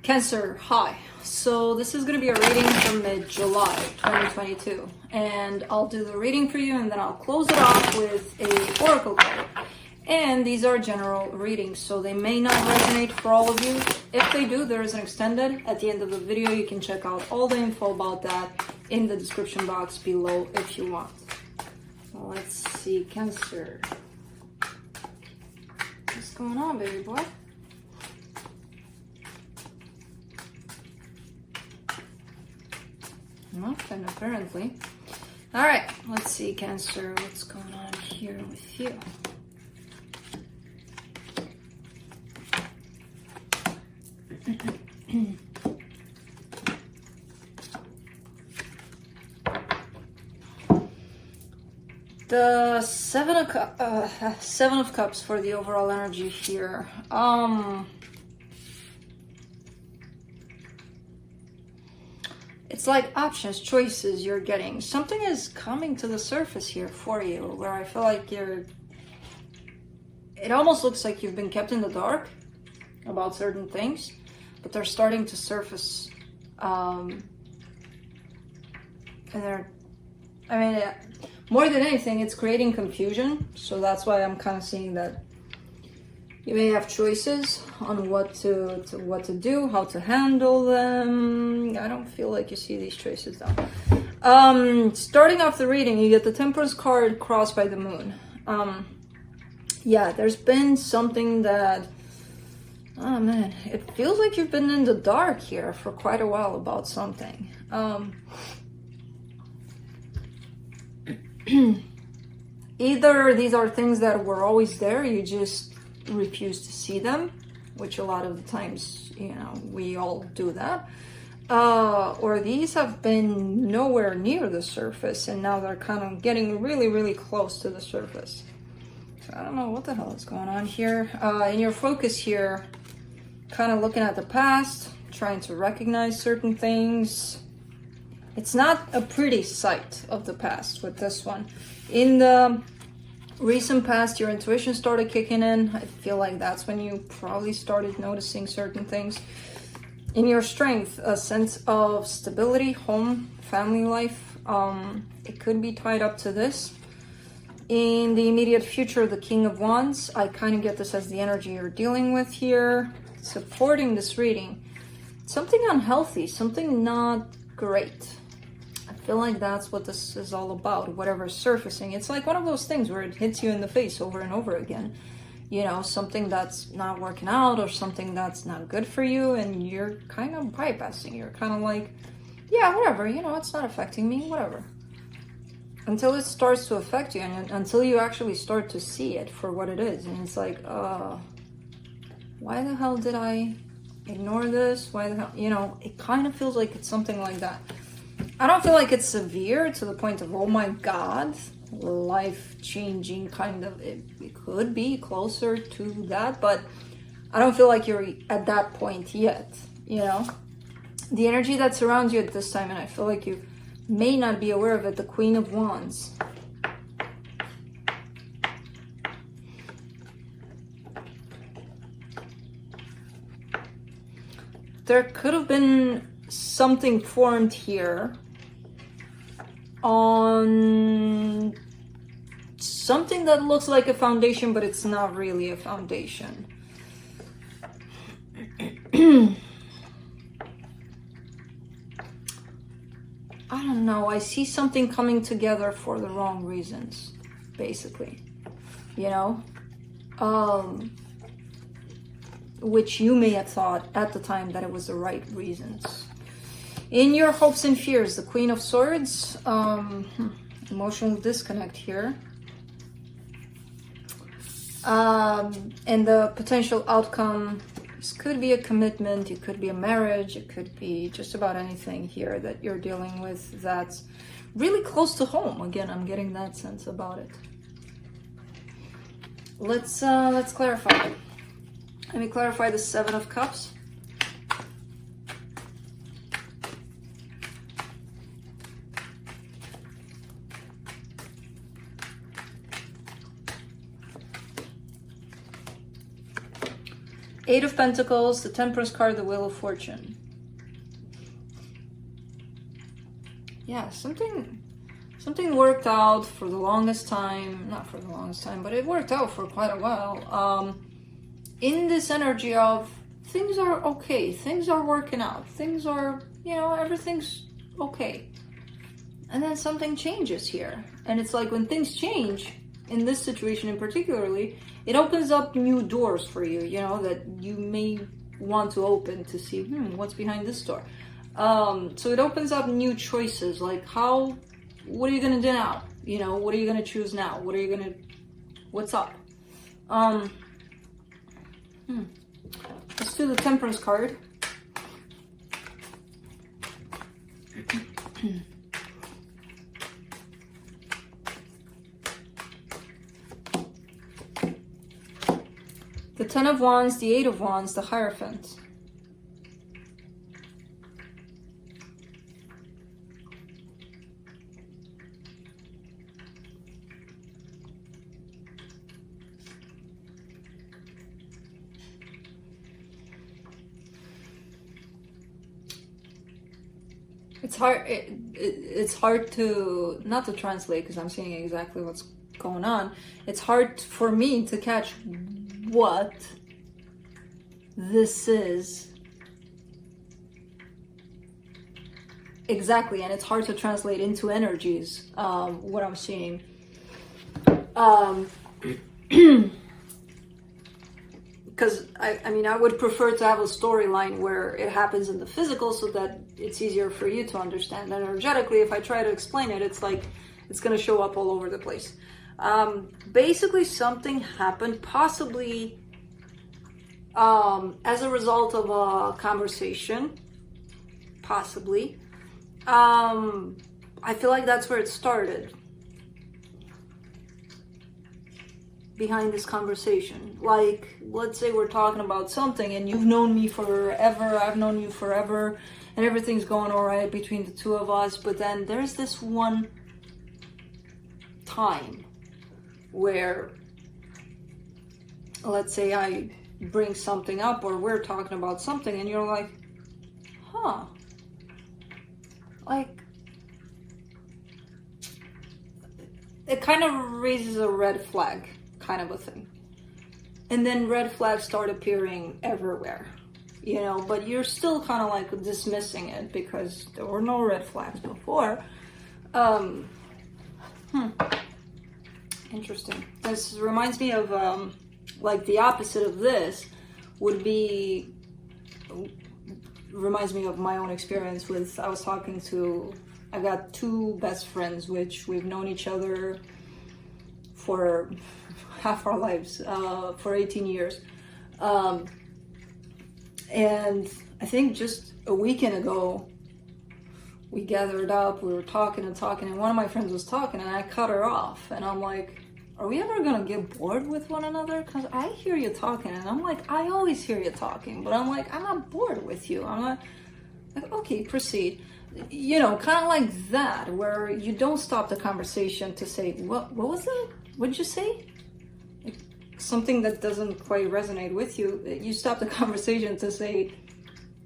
Cancer, hi. So this is going to be a reading from mid-July 2022, and I'll do the reading for you and then I'll close it off with a oracle card. And these are general readings, so they may not resonate for all of you. If they do, there is an extended at the end of the video. You can check out all the info about that in the description box below if you want. Well, let's see, Cancer. What's going on, baby boy? Nothing, apparently. All right, let's see, Cancer, what's going on here with you? The Seven of Cups for the overall energy here. It's like options, choices you're getting. Something is coming to the surface here for you where I feel like it almost looks like you've been kept in the dark about certain things, but they're starting to surface. And more than anything, it's creating confusion. So that's why I'm kind of seeing that you may have choices on what to do, how to handle them. I don't feel like you see these choices though. Starting off the reading, you get the Temperance card crossed by the moon. Yeah, there's been something that, oh man, it feels like you've been in the dark here for quite a while about something. Either these are things that were always there, you just refuse to see them, which a lot of the times, you know, we all do that. Or these have been nowhere near the surface and now they're kind of getting really, really close to the surface. So I don't know what the hell is going on here. In your focus here, kind of looking at the past, trying to recognize certain things. It's not a pretty sight of the past with this one. In the recent past, your intuition started kicking in. I feel like that's when you probably started noticing certain things. In your strength, a sense of stability, home, family life, it could be tied up to this. In the immediate future, the King of Wands, I kind of get this as the energy you're dealing with here, supporting this reading. Something unhealthy, something not great. I feel like that's what this is all about, whatever's surfacing. It's like one of those things where it hits you in the face over and over again. You know, something that's not working out or something that's not good for you and you're kind of bypassing. You're kind of like, yeah, whatever, you know, it's not affecting me, whatever. Until it starts to affect you and until you actually start to see it for what it is. And it's like, why the hell did I ignore this? Why the hell, you know, it kind of feels like it's something like that. I don't feel like it's severe to the point of, oh my God, life-changing kind of, it could be closer to that, but I don't feel like you're at that point yet, you know? The energy that surrounds you at this time, and I feel like you may not be aware of it, the Queen of Wands. There could have been something formed here on something that looks like a foundation, but it's not really a foundation. I don't know. I see something coming together for the wrong reasons, basically. You know? Which you may have thought at the time that it was the right reasons. In your hopes and fears, the Queen of Swords, emotional disconnect here. And the potential outcome, this could be a commitment, it could be a marriage, it could be just about anything here that you're dealing with that's really close to home. Again, I'm getting that sense about it. Let's clarify. Let me clarify the Seven of Cups. Eight of Pentacles, the Temperance card, the Wheel of Fortune. Yeah, something worked out for the longest time. Not for the longest time, but it worked out for quite a while. In this energy of things are okay, things are working out, things are, you know, everything's okay. And then something changes here. And it's like when things change, in this situation in particularly, it opens up new doors for you, you know, that you may want to open to see, what's behind this door. So it opens up new choices, like what are you gonna do now? You know, what are you gonna choose now? What's up? Let's do the Temperance card. The Ten of Wands, the Eight of Wands, the Hierophant. It's hard to, not to translate because I'm seeing exactly what's going on. It's hard for me to catch what this is exactly, and it's hard to translate into energies, what I'm seeing. Because I mean, I would prefer to have a storyline where it happens in the physical so that it's easier for you to understand. Energetically, if I try to explain it, it's like it's going to show up all over the place. Basically, something happened, possibly as a result of a conversation, possibly. I feel like that's where it started. Behind this conversation. Like, let's say we're talking about something and you've known me forever, I've known you forever, and everything's going all right between the two of us, but then there's this one time where, let's say I bring something up or we're talking about something and you're like, like, it kind of raises a red flag kind of a thing. And then red flags start appearing everywhere, you know, but you're still kind of like dismissing it because there were no red flags before. Interesting. This reminds me of, like, the opposite of this would be, reminds me of my own experience with, I got two best friends, which we've known each other for half our lives, for 18 years. And I think just a weekend ago, we gathered up, we were talking, and one of my friends was talking, and I cut her off. And I'm like, are we ever gonna get bored with one another? Because I hear you talking, and I'm like, I always hear you talking, but I'm like, I'm not bored with you. I'm not, like, okay, proceed. You know, kind of like that, where you don't stop the conversation to say, what was it? What did you say? Like, something that doesn't quite resonate with you. You stop the conversation to say,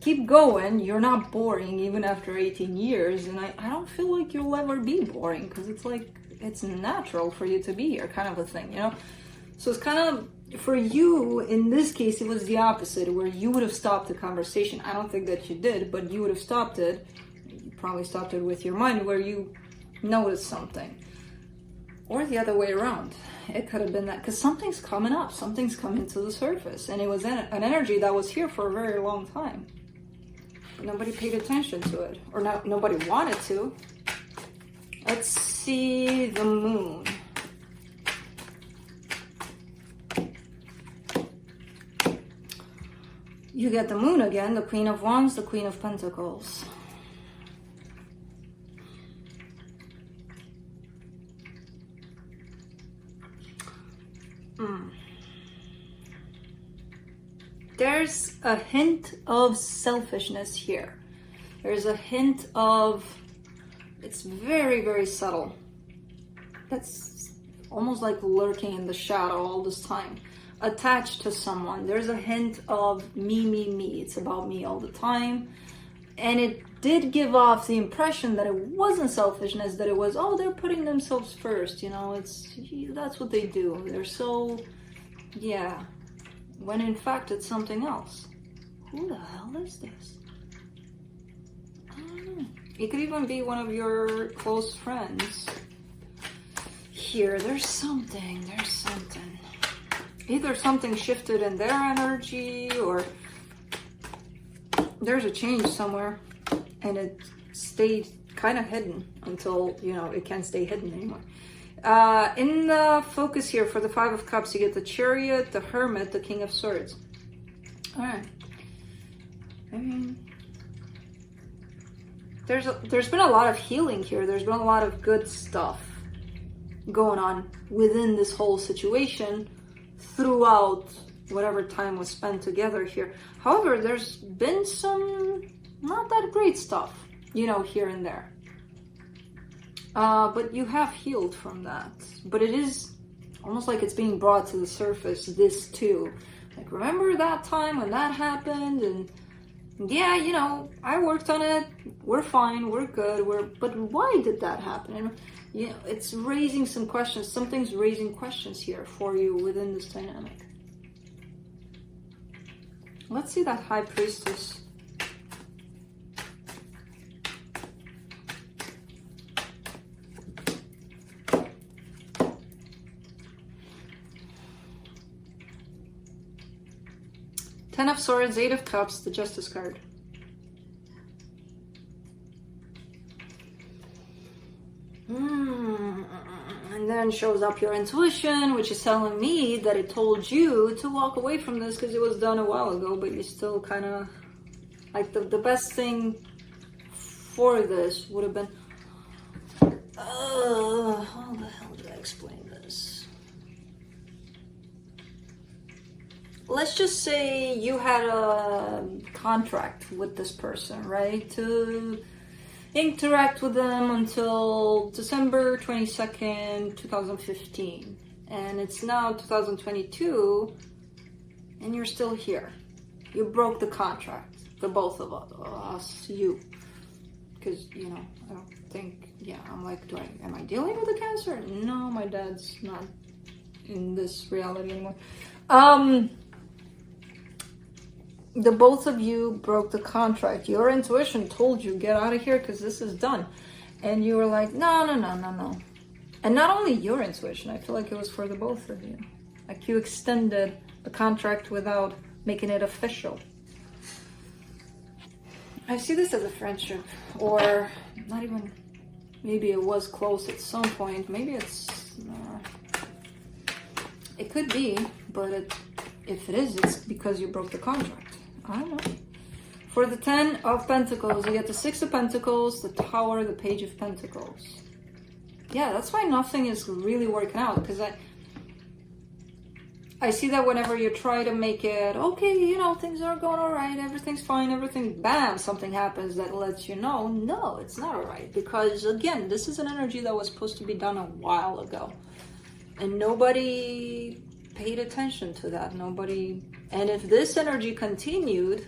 keep going, you're not boring even after 18 years, and I don't feel like you'll ever be boring, because it's like, it's natural for you to be here, kind of a thing, you know? So it's kind of, for you, in this case, it was the opposite, where you would have stopped the conversation. I don't think that you did, but you would have stopped it. You probably stopped it with your mind, where you noticed something. Or the other way around. It could have been that, because something's coming up, something's coming to the surface, and it was an energy that was here for a very long time. Nobody paid attention to it, or nobody wanted to. Let's see the moon. You get the moon again, the Queen of Wands, the Queen of Pentacles. There's a hint of selfishness here. There's a hint of, it's very, very subtle. That's almost like lurking in the shadow all this time. attached to someone. There's a hint of me. It's about me all the time. And it did give off the impression that it wasn't selfishness, that it was, oh, they're putting themselves first, you know, that's what they do. They're so, yeah. When in fact it's something else. Who the hell is this? I don't know. It could even be one of your close friends. Here, there's something. Either something shifted in their energy, or there's a change somewhere, and it stayed kind of hidden until, you know, it can't stay hidden anymore. In the focus here for the Five of Cups, you get the Chariot, the Hermit, the King of Swords. All right. I mean, there's been a lot of healing here. There's been a lot of good stuff going on within this whole situation throughout whatever time was spent together here. However, there's been some not that great stuff, you know, here and there. But you have healed from that. But it is almost like it's being brought to the surface, this too. Like, remember that time when that happened? And yeah, you know, I worked on it. We're fine. We're good. But why did that happen? And, you know, it's raising some questions. Something's raising questions here for you within this dynamic. Let's see that High Priestess. Ten of Swords, Eight of Cups, the Justice card. And then shows up your intuition, which is telling me that it told you to walk away from this because it was done a while ago, but you still kind of, like, the best thing for this would have been, how the hell do I explain this? Let's just say you had a contract with this person, right? To interact with them until December 22nd, 2015. And it's now 2022, and you're still here. You broke the contract, the both of us, you. Because, you know, I don't think, yeah, I'm like, am I dealing with a Cancer? No, my dad's not in this reality anymore. The both of you broke the contract. Your intuition told you, get out of here because this is done. And you were like, no. And not only your intuition, I feel like it was for the both of you. Like, you extended the contract without making it official. I see this as a friendship, or not even, maybe it was close at some point. Maybe it's, it could be, but if it is, it's because you broke the contract. I don't know. For the Ten of Pentacles, you get the Six of Pentacles, the Tower, the Page of Pentacles. Yeah, that's why nothing is really working out, because I see that whenever you try to make it, okay, you know, things are going all right, everything's fine, bam, something happens that lets you know, no, it's not all right. Because, again, this is an energy that was supposed to be done a while ago. And nobody paid attention to that. Nobody. And if this energy continued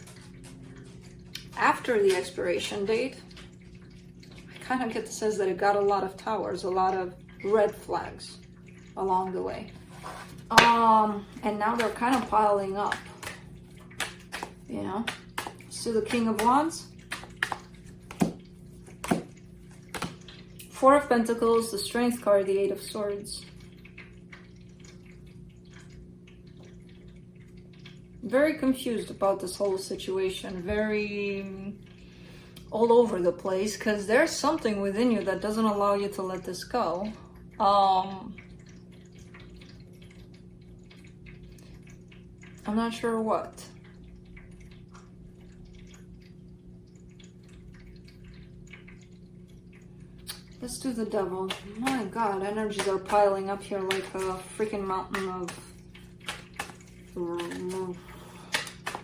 after the expiration date, I kind of get the sense that it got a lot of towers, a lot of red flags along the way. And now they're kind of piling up, you know. So the King of Wands, Four of Pentacles, the Strength card, the Eight of Swords. Very confused about this whole situation, very all over the place, because there's something within you that doesn't allow you to let this go. I'm not sure what. Let's do the Devil. My God, energies are piling up here like a freaking mountain of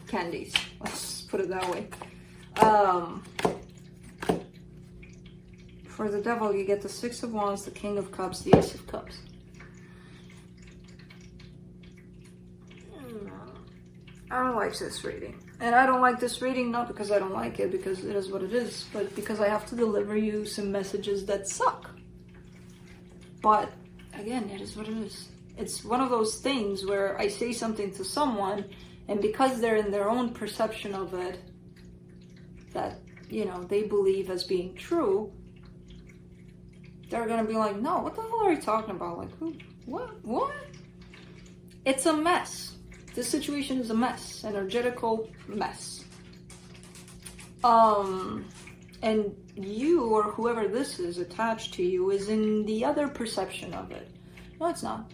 candies. Let's put it that way. For the Devil, you get the Six of Wands, the King of Cups, the Ace of Cups. I don't like this reading. And I don't like this reading not because I don't like it, because it is what it is, but because I have to deliver you some messages that suck. But again, it is what it is. It's one of those things where I say something to someone, and because they're in their own perception of it, that, you know, they believe as being true, they're gonna be like, no, what the hell are you talking about? Like, who? What? It's a mess. This situation is a mess, energetical mess. And you, or whoever this is attached to you, is in the other perception of it. No, it's not.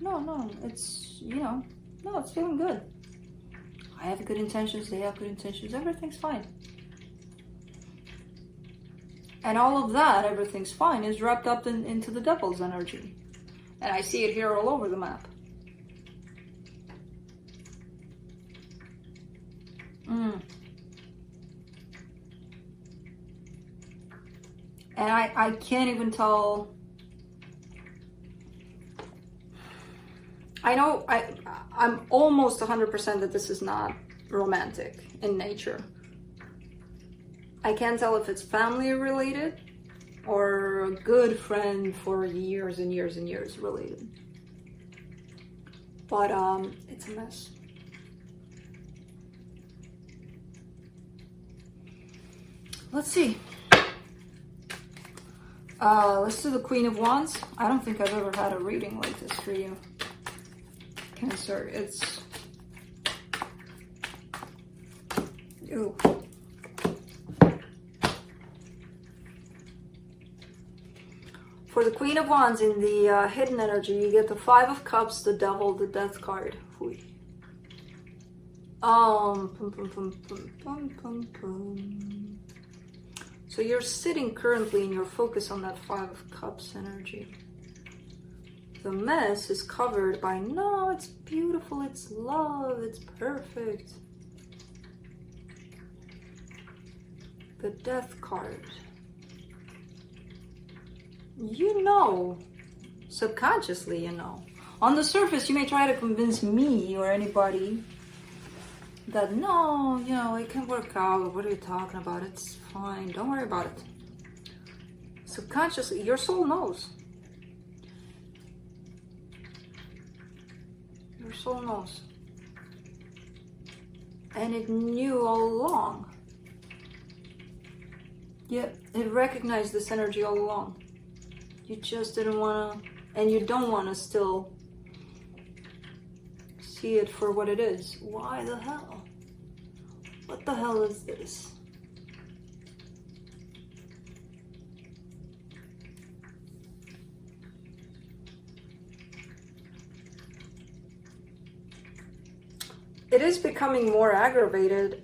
No, it's, you know, no, it's feeling good. I have good intentions, they have good intentions, everything's fine. And all of that, everything's fine, is wrapped up into the devil's energy. And I see it here all over the map. And I can't even tell. I know I'm almost 100% that this is not romantic in nature. I can't tell if it's family related or a good friend for years and years and years related. But it's a mess. Let's see. Let's do the Queen of Wands. I don't think I've ever had a reading like this for you, Cancer. It's... Ooh. For the Queen of Wands, in the hidden energy, you get the Five of Cups, the Devil, the Death card. So you're sitting currently and you're focused on that Five of Cups energy. The mess is covered by, no, it's beautiful, it's love, it's perfect. The Death card. You know, subconsciously you know. On the surface, you may try to convince me or anybody that no, you know, it can work out. What are you talking about? It's fine. Don't worry about it. Subconsciously, your soul knows. Your soul knows. And it knew all along. Yeah, it recognized this energy all along. You just didn't want to, and you don't want to still see it for what it is. Why the hell? What the hell is this? It is becoming more aggravating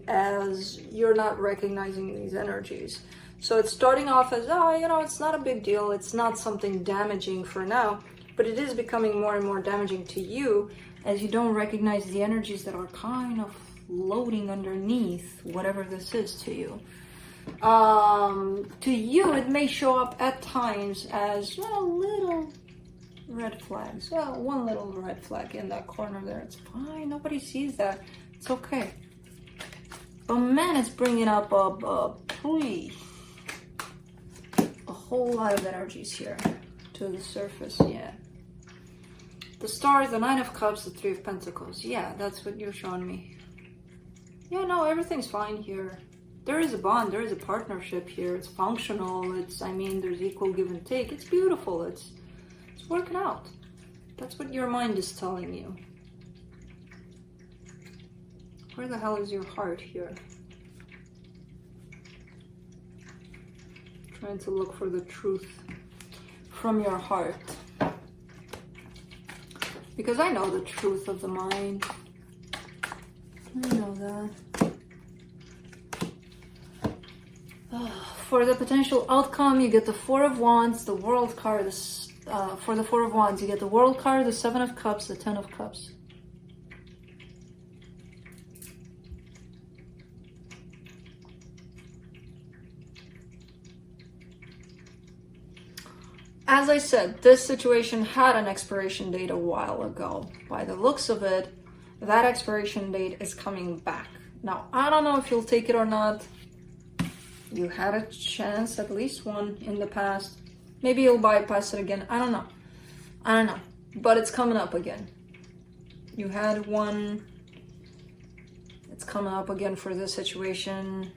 as you're not recognizing these energies. So it's starting off as, oh, you know, it's not a big deal. It's not something damaging for now, but it is becoming more and more damaging to you as you don't recognize the energies that are kind of floating underneath whatever this is to you. To you, it may show up at times as, well, little red flags. Well, one little red flag in that corner there. It's fine. Nobody sees that. It's okay. But man, it's bringing up a whole lot of energies here to the surface. Yeah. The Star, the Nine of Cups, the Three of Pentacles. Yeah, that's what you're showing me. Yeah, no, everything's fine here. There is a bond. There is a partnership here. It's functional. It's, I mean, there's equal give and take. It's beautiful. It's working out. That's what your mind is telling you. Where the hell is your heart here? Trying to look for the truth from your heart. Because I know the truth of the mind. I know that. For the potential outcome, you get the Four of Wands, the World card. For the Four of Wands, you get the World card, the Seven of Cups, the Ten of Cups. as I said, this situation had an expiration date a while ago. By the looks of it, that expiration date is coming back. Now, I don't know if you'll take it or not. You had a chance, at least one, in the past. Maybe you'll bypass it again. I don't know. But it's coming up again. You had one. It's coming up again for this situation.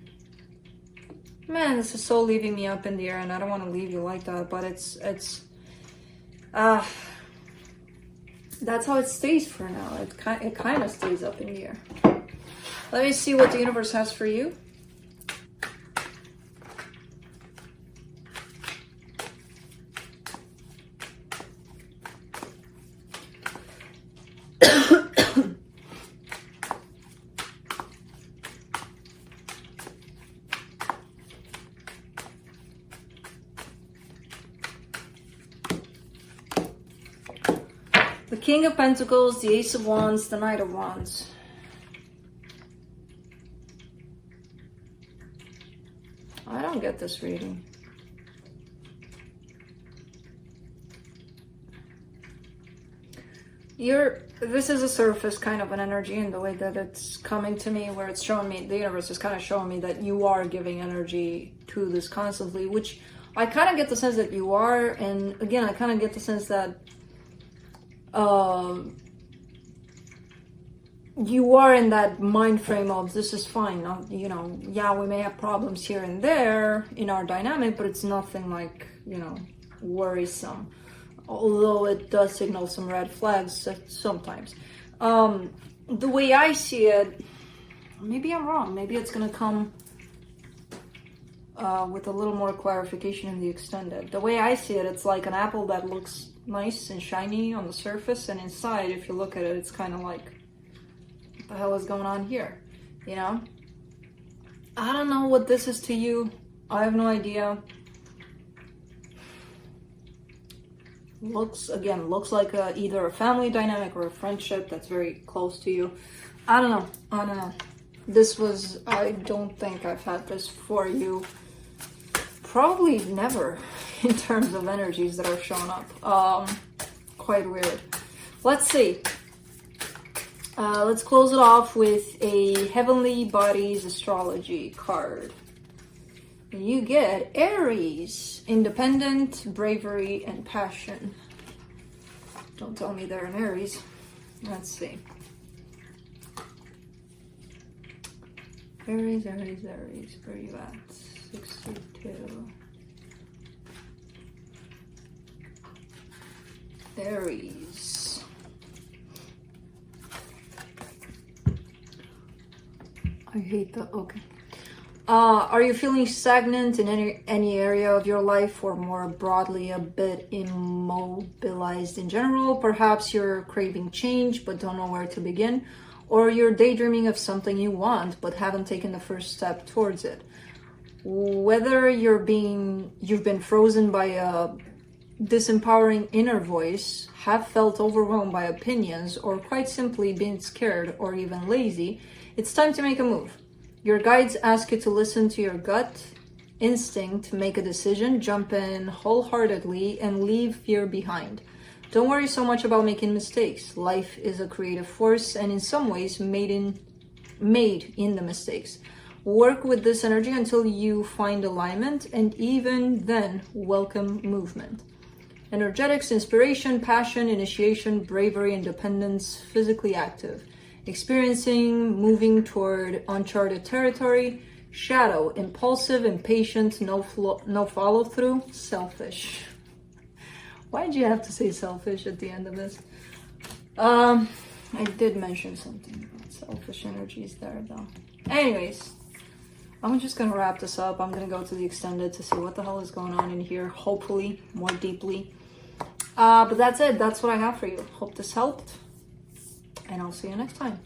Man, this is so leaving me up in the air, and I don't want to leave you like that, but that's how it stays for now. It kind of stays up in the air. Let me see what the universe has for you. The King of Pentacles, the Ace of Wands, the Knight of Wands. I don't get this reading. This is a surface kind of an energy in the way that it's coming to me, where it's showing me, the universe is kind of showing me that you are giving energy to this constantly, which I kind of get the sense that you are. And again, I kind of get the sense that you are in that mind frame of this is fine. You know, yeah, we may have problems here and there in our dynamic, but it's nothing like, you know, worrisome. Although it does signal some red flags sometimes. The way I see it, maybe I'm wrong. Maybe it's going to come with a little more clarification in the extended. The way I see it, it's like an apple that looks nice and shiny on the surface, and inside, if you look at it, it's kind of like, what the hell is going on here? You know? I don't know what this is to you. I have no idea. Looks like either a family dynamic or a friendship that's very close to you. I don't know. I don't think I've had this for you. Probably never, in terms of energies that are showing up. Quite weird. Let's see. Let's close it off with a Heavenly Bodies Astrology card. You get Aries, independent, bravery, and passion. Don't tell me they're an Aries. Let's see. Aries, where are you at? 62. Aries. I hate that. Okay. Are you feeling stagnant in any area of your life, or more broadly a bit immobilized in general? Perhaps you're craving change but don't know where to begin, or you're daydreaming of something you want but haven't taken the first step towards it. Whether you've been frozen by a disempowering inner voice, have felt overwhelmed by opinions, or quite simply been scared or even lazy, it's time to make a move. Your guides ask you to listen to your gut instinct, make a decision, jump in wholeheartedly, and leave fear behind. Don't worry so much about making mistakes. Life is a creative force, and in some ways made in the mistakes. Work with this energy until you find alignment, and even then, welcome movement. Energetics, inspiration, passion, initiation, bravery, independence, physically active. Experiencing, moving toward uncharted territory. Shadow, impulsive, impatient, no follow through, selfish. Why did you have to say selfish at the end of this? I did mention something about selfish energies there though. Anyways, I'm just gonna wrap this up. I'm gonna go to the extended to see what the hell is going on in here, hopefully more deeply. But that's it. That's what I have for you. Hope this helped, and I'll see you next time.